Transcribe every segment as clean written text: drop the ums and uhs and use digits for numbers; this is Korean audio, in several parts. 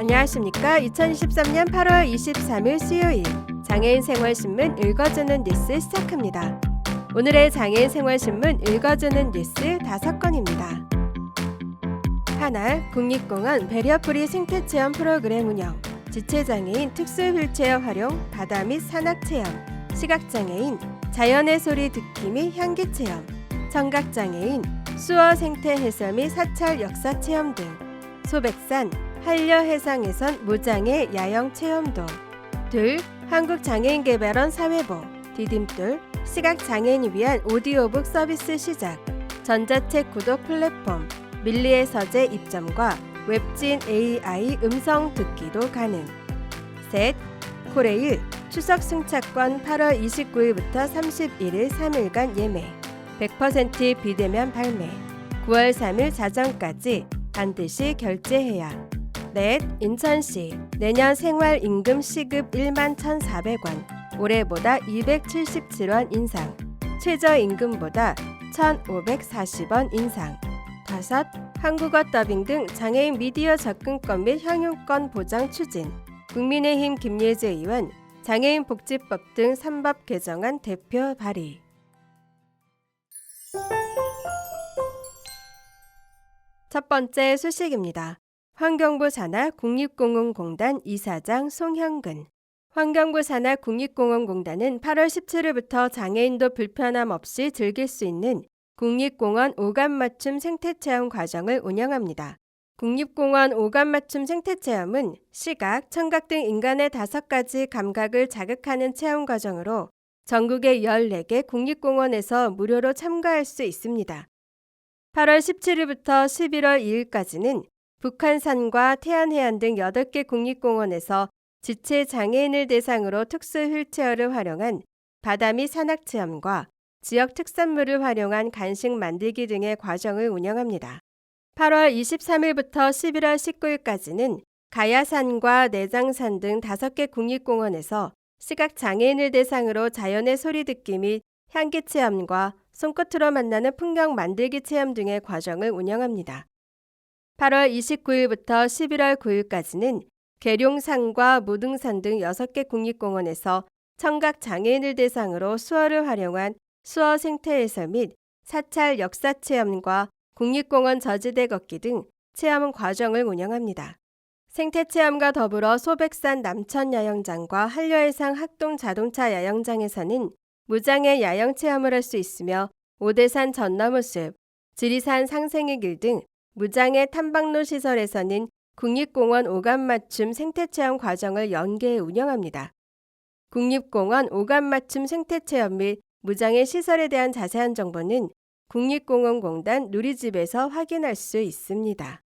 안녕하십니까. 2023년 8월 23일 수요일 장애인 생활신문 읽어주는 뉴스 시작합니다. 오늘의 장애인 생활신문 읽어주는 뉴스 5건입니다. 하나, 국립공원 배려프리 생태체험 프로그램 운영, 지체장애인 특수 휠체어 활용 바다 및 산악체험, 시각장애인 자연의 소리 듣기 및 향기체험, 청각장애인 수어 생태 해설 및 사찰 역사 체험 등, 소백산 한려해상에선 무장애 야영 체험도. 둘, 한국장애인개발원 사회보 디딤돌 시각장애인을 위한 오디오북 서비스 시작, 전자책 구독 플랫폼 밀리의 서재 입점과 웹진 AI 음성 듣기도 가능. 셋, 코레일 추석 승차권 8월 29일부터 31일 3일간 예매, 100% 비대면 발매, 9월 3일 자정까지 반드시 결제해야. 넷, 인천시 내년 생활임금 시급 1만 1,400원, 올해보다 277원 인상, 최저임금보다 1,540원 인상. 다섯, 한국어 더빙 등 장애인 미디어 접근권 및 향유권 보장 추진, 국민의힘 김예재 의원 장애인 복지법 등 3법 개정안 대표 발의. 첫 번째 소식입니다. 환경부 산하 국립공원공단 이사장 송형근. 환경부 산하 국립공원공단은 8월 17일부터 장애인도 불편함 없이 즐길 수 있는 국립공원 오감맞춤 생태체험 과정을 운영합니다. 국립공원 오감맞춤 생태체험은 시각, 청각 등 인간의 5가지 감각을 자극하는 체험 과정으로 전국의 14개 국립공원에서 무료로 참가할 수 있습니다. 8월 17일부터 11월 2일까지는 북한산과 태안해안 등 8개 국립공원에서 지체 장애인을 대상으로 특수 휠체어를 활용한 바다 및 산악체험과 지역 특산물을 활용한 간식 만들기 등의 과정을 운영합니다. 8월 23일부터 11월 19일까지는 가야산과 내장산 등 5개 국립공원에서 시각장애인을 대상으로 자연의 소리 듣기 및 향기 체험과 손끝으로 만나는 풍경 만들기 체험 등의 과정을 운영합니다. 8월 29일부터 11월 9일까지는 계룡산과 무등산 등 6개 국립공원에서 청각장애인을 대상으로 수어를 활용한 수어 생태 해설 및 사찰 역사 체험과 국립공원 저지대 걷기 등 체험 과정을 운영합니다. 생태 체험과 더불어 소백산 남천 야영장과 한려해상 학동 자동차 야영장에서는 무장애 야영 체험을 할 수 있으며 오대산 전나무숲, 지리산 상생의 길 등 무장애 탐방로 시설에서는 국립공원 오감맞춤 생태체험 과정을 연계해 운영합니다. 국립공원 오감맞춤 생태체험 및 무장애 시설에 대한 자세한 정보는 국립공원공단 누리집에서 확인할 수 있습니다.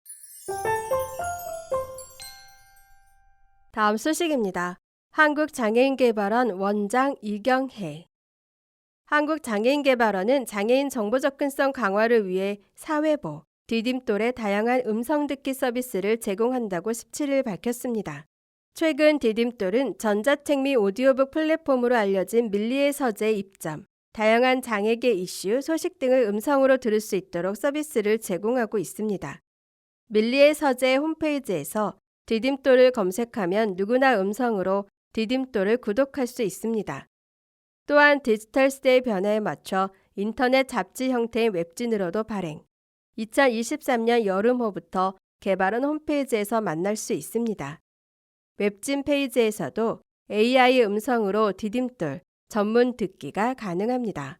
다음 소식입니다. 한국장애인개발원 원장 이경혜. 한국장애인개발원은 장애인 정보 접근성 강화를 위해 사회보, 디딤돌의 다양한 음성 듣기 서비스를 제공한다고 17일 밝혔습니다. 최근 디딤돌은 전자책 및 오디오북 플랫폼으로 알려진 밀리의 서재 입점, 다양한 장애계 이슈, 소식 등을 음성으로 들을 수 있도록 서비스를 제공하고 있습니다. 밀리의 서재 홈페이지에서 디딤돌을 검색하면 누구나 음성으로 디딤돌을 구독할 수 있습니다. 또한 디지털 시대의 변화에 맞춰 인터넷 잡지 형태의 웹진으로도 발행, 2023년 여름호부터 개발원 홈페이지에서 만날 수 있습니다. 웹진 페이지에서도 AI 음성으로 디딤돌 전문 듣기가 가능합니다.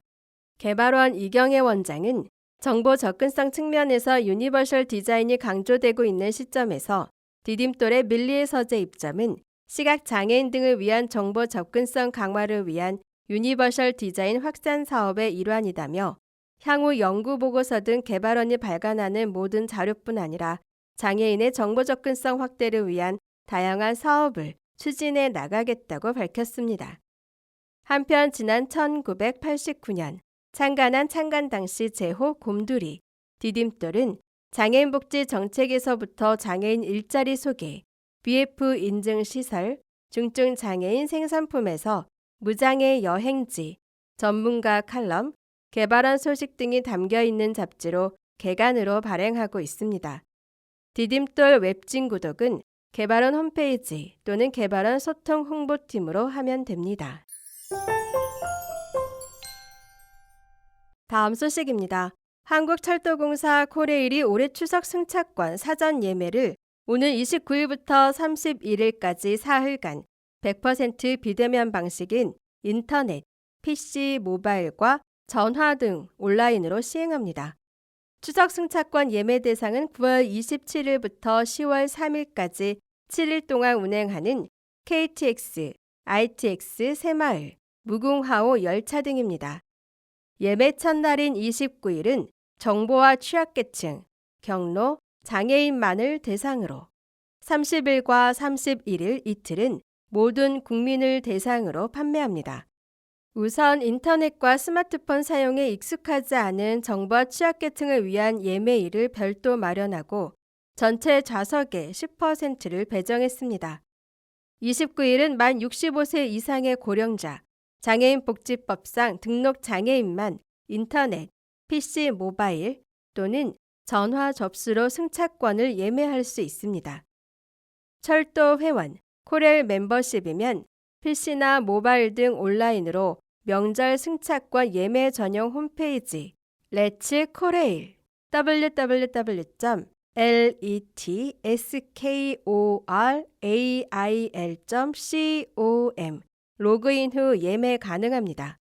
개발원 이경혜 원장은 정보 접근성 측면에서 유니버셜 디자인이 강조되고 있는 시점에서 디딤돌의 밀리의 서재 입점은 시각장애인 등을 위한 정보 접근성 강화를 위한 유니버셜 디자인 확산 사업의 일환이다며 향후 연구보고서 등 개발원이 발간하는 모든 자료뿐 아니라 장애인의 정보 접근성 확대를 위한 다양한 사업을 추진해 나가겠다고 밝혔습니다. 한편 지난 1989년 창간한 창간 당시 제호 곰돌이, 디딤돌은 장애인 복지 정책에서부터 장애인 일자리 소개, BF 인증 시설, 중증 장애인 생산품에서 무장애 여행지, 전문가 칼럼, 개발원 소식 등이 담겨 있는 잡지로 개간으로 발행하고 있습니다. 디딤돌 웹진 구독은 개발원 홈페이지 또는 개발원 소통 홍보팀으로 하면 됩니다. 다음 소식입니다. 한국철도공사 코레일이 올해 추석 승차권 사전 예매를 오늘 29일부터 31일까지 사흘간 100% 비대면 방식인 인터넷, PC, 모바일과 전화 등 온라인으로 시행합니다. 추석 승차권 예매 대상은 9월 27일부터 10월 3일까지 7일 동안 운행하는 KTX, ITX 새마을, 무궁화호 열차 등입니다. 예매 첫날인 29일은 정보화 취약계층, 경로, 장애인만을 대상으로, 30일과 31일 이틀은 모든 국민을 대상으로 판매합니다. 우선 인터넷과 스마트폰 사용에 익숙하지 않은 정보화 취약계층을 위한 예매일을 별도 마련하고 전체 좌석의 10%를 배정했습니다. 29일은 만 65세 이상의 고령자, 장애인복지법상 등록 장애인만 인터넷, PC, 모바일 또는 전화 접수로 승차권을 예매할 수 있습니다. 철도 회원, 코레일 멤버십이면 PC나 모바일 등 온라인으로 명절 승차권 예매 전용 홈페이지 렛츠 코레일 www.letskorail.com 로그인 후 예매 가능합니다.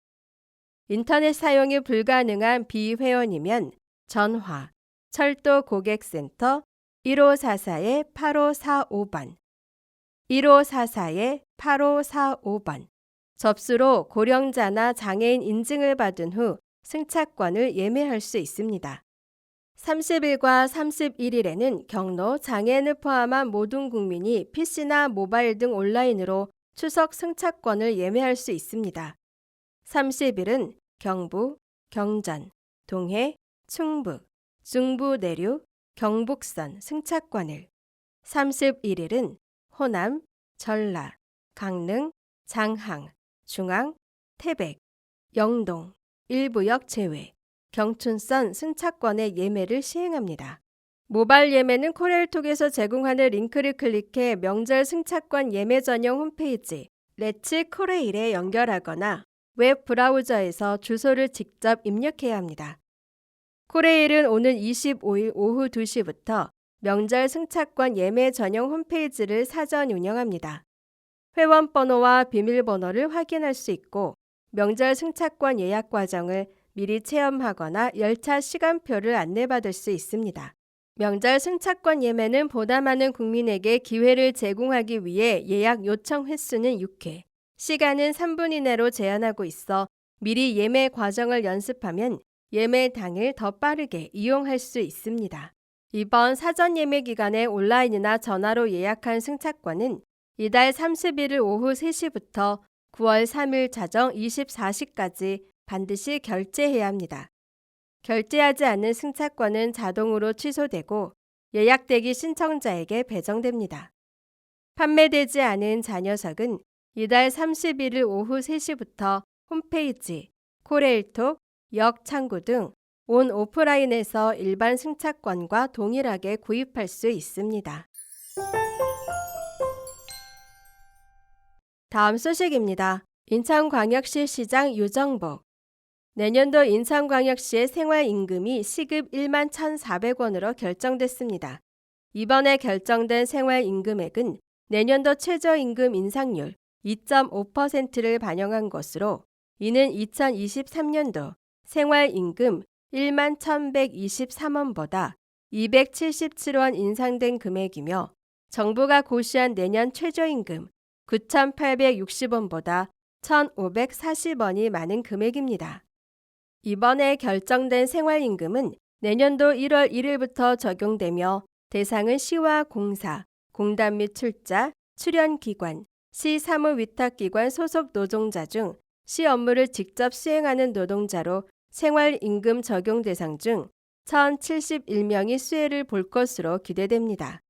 인터넷 사용이 불가능한 비회원이면 전화, 철도 고객센터 1544-8545번, 1544-8545번, 접수로 고령자나 장애인 인증을 받은 후 승차권을 예매할 수 있습니다. 30일과 31일에는 경로, 장애인을 포함한 모든 국민이 PC나 모바일 등 온라인으로 추석 승차권을 예매할 수 있습니다. 30일은 경부, 경전, 동해, 충북, 중부 내륙, 경북선 승차권을, 31일은 호남, 전라, 강릉, 장항, 중앙, 태백, 영동, 일부역 제외, 경춘선 승차권의 예매를 시행합니다. 모바일 예매는 코레일톡에서 제공하는 링크를 클릭해 명절 승차권 예매 전용 홈페이지 렛츠 코레일에 연결하거나 웹 브라우저에서 주소를 직접 입력해야 합니다. 코레일은 오는 25일 오후 2시부터 명절 승차권 예매 전용 홈페이지를 사전 운영합니다. 회원번호와 비밀번호를 확인할 수 있고 명절 승차권 예약 과정을 미리 체험하거나 열차 시간표를 안내받을 수 있습니다. 명절 승차권 예매는 보다 많은 국민에게 기회를 제공하기 위해 예약 요청 횟수는 6회, 시간은 3분 이내로 제한하고 있어 미리 예매 과정을 연습하면 예매 당일 더 빠르게 이용할 수 있습니다. 이번 사전 예매 기간에 온라인이나 전화로 예약한 승차권은 이달 31일 오후 3시부터 9월 3일 자정 24시까지 반드시 결제해야 합니다. 결제하지 않는 승차권은 자동으로 취소되고 예약대기 신청자에게 배정됩니다. 판매되지 않은 잔여석은 이달 31일 오후 3시부터 홈페이지, 코레일톡, 역 창구 등 온 오프라인에서 일반 승차권과 동일하게 구입할 수 있습니다. 다음 소식입니다. 인천광역시 시장 유정복. 내년도 인천광역시의 생활임금이 시급 1만 1,400원으로 결정됐습니다. 이번에 결정된 생활임금액은 내년도 최저임금 인상률 2.5%를 반영한 것으로 이는 2023년도 생활임금 1만 1,123원보다 277원 인상된 금액이며 정부가 고시한 내년 최저임금 9,860원보다 1,540원이 많은 금액입니다. 이번에 결정된 생활임금은 내년도 1월 1일부터 적용되며 대상은 시와 공사, 공단 및 출자, 출연기관, 시 사무위탁기관 소속 노동자 중 시 업무를 직접 수행하는 노동자로 생활임금 적용 대상 중 1,071명이 수혜를 볼 것으로 기대됩니다.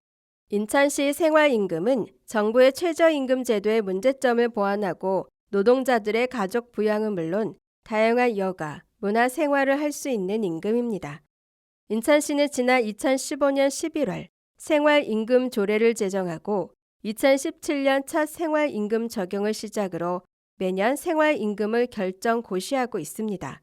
인천시 생활임금은 정부의 최저임금 제도의 문제점을 보완하고 노동자들의 가족 부양은 물론 다양한 여가, 문화 생활을 할 수 있는 임금입니다. 인천시는 지난 2015년 11월 생활임금 조례를 제정하고 2017년 첫 생활임금 적용을 시작으로 매년 생활임금을 결정 고시하고 있습니다.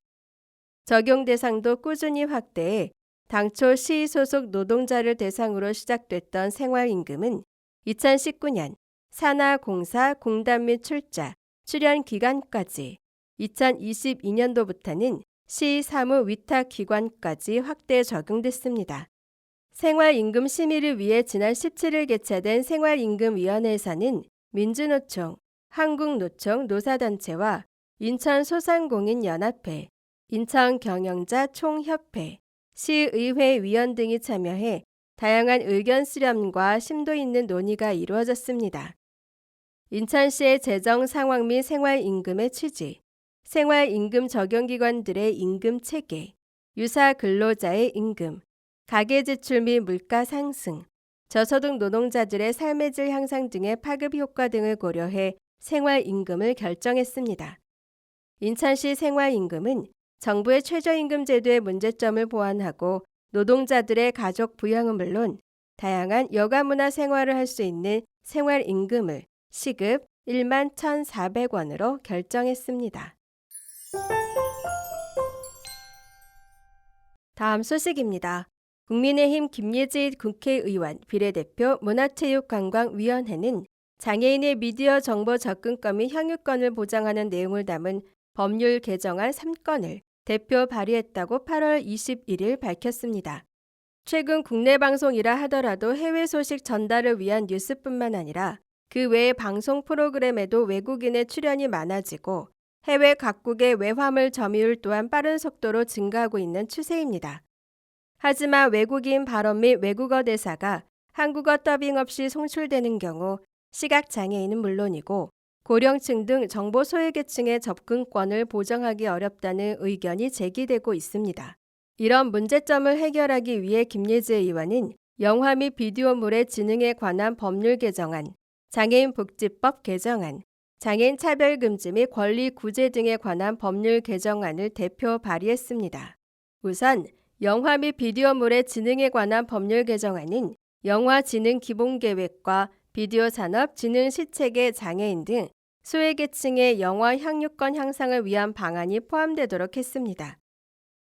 적용 대상도 꾸준히 확대해 당초 시 소속 노동자를 대상으로 시작됐던 생활임금은 2019년 산하, 공사, 공단 및 출자, 출연 기간까지, 2022년도부터는 시 사무 위탁 기관까지 확대 적용됐습니다. 생활임금 심의를 위해 지난 17일 개최된 생활임금위원회에서는 민주노총, 한국노총 노사단체와 인천소상공인연합회, 인천경영자 총협회, 시의회 위원 등이 참여해 다양한 의견 수렴과 심도 있는 논의가 이루어졌습니다. 인천시의 재정 상황 및 생활임금의 취지, 생활임금 적용기관들의 임금 체계, 유사 근로자의 임금, 가계지출 및 물가 상승, 저소득 노동자들의 삶의 질 향상 등의 파급 효과 등을 고려해 생활임금을 결정했습니다. 인천시 생활임금은 정부의 최저임금 제도의 문제점을 보완하고 노동자들의 가족 부양은 물론 다양한 여가 문화 생활을 할 수 있는 생활임금을 시급 1만 1,400원으로 결정했습니다. 다음 소식입니다. 국민의힘 김예지 국회의원 비례대표 문화체육관광위원회는 장애인의 미디어 정보 접근권 및 향유권을 보장하는 내용을 담은 법률 개정안 3건을 대표 발의했다고 8월 21일 밝혔습니다. 최근 국내 방송이라 하더라도 해외 소식 전달을 위한 뉴스뿐만 아니라 그 외의 방송 프로그램에도 외국인의 출연이 많아지고 해외 각국의 외화물 점유율 또한 빠른 속도로 증가하고 있는 추세입니다. 하지만 외국인 발언 및 외국어 대사가 한국어 더빙 없이 송출되는 경우 시각장애인은 물론이고 고령층 등 정보 소외계층의 접근권을 보장하기 어렵다는 의견이 제기되고 있습니다. 이런 문제점을 해결하기 위해 김예지 의원은 영화 및 비디오물의 지능에 관한 법률 개정안, 장애인 복지법 개정안, 장애인 차별금지 및 권리 구제 등에 관한 법률 개정안을 대표 발의했습니다. 우선 영화 및 비디오물의 지능에 관한 법률 개정안은 영화 지능 기본계획과 비디오 산업 지능 시책의 장애인 등 소외계층의 영화 향유권 향상을 위한 방안이 포함되도록 했습니다.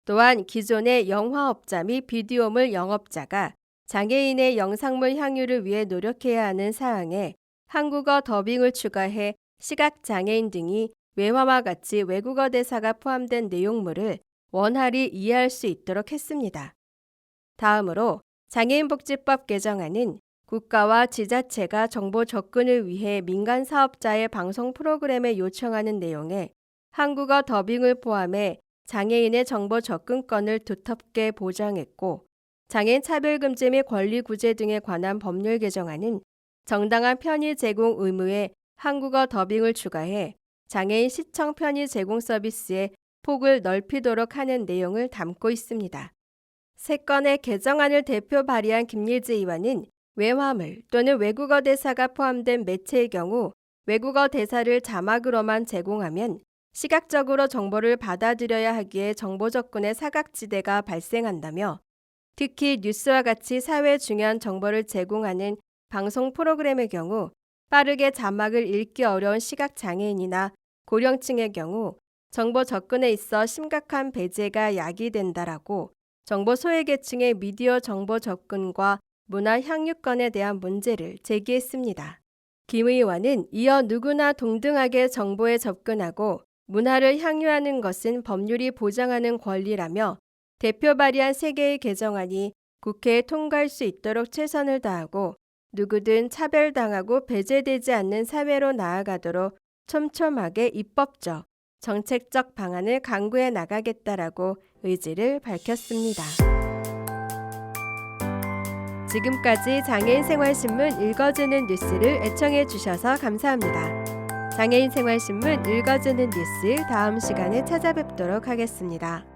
또한 기존의 영화업자 및 비디오물 영업자가 장애인의 영상물 향유를 위해 노력해야 하는 사항에 한국어 더빙을 추가해 시각장애인 등이 외화와 같이 외국어 대사가 포함된 내용물을 원활히 이해할 수 있도록 했습니다. 다음으로 장애인복지법 개정안은 국가와 지자체가 정보 접근을 위해 민간 사업자의 방송 프로그램에 요청하는 내용에 한국어 더빙을 포함해 장애인의 정보 접근권을 두텁게 보장했고 장애인 차별금지 및 권리 구제 등에 관한 법률 개정안은 정당한 편의 제공 의무에 한국어 더빙을 추가해 장애인 시청 편의 제공 서비스의 폭을 넓히도록 하는 내용을 담고 있습니다. 세 건의 개정안을 대표 발의한 김예지 의원은 외화물 또는 외국어 대사가 포함된 매체의 경우 외국어 대사를 자막으로만 제공하면 시각적으로 정보를 받아들여야 하기에 정보 접근의 사각지대가 발생한다며 특히 뉴스와 같이 사회 중요한 정보를 제공하는 방송 프로그램의 경우 빠르게 자막을 읽기 어려운 시각장애인이나 고령층의 경우 정보 접근에 있어 심각한 배제가 야기된다라고 정보 소외계층의 미디어 정보 접근과 문화 향유권에 대한 문제를 제기했습니다. 김 의원은 이어 누구나 동등하게 정보에 접근하고 문화를 향유하는 것은 법률이 보장하는 권리라며 대표 발의한 3개의 개정안이 국회에 통과할 수 있도록 최선을 다하고 누구든 차별당하고 배제되지 않는 사회로 나아가도록 촘촘하게 입법적, 정책적 방안을 강구해 나가겠다라고 의지를 밝혔습니다. 지금까지 장애인생활신문 읽어주는 뉴스를 애청해 주셔서 감사합니다. 장애인생활신문 읽어주는 뉴스 다음 시간에 찾아뵙도록 하겠습니다.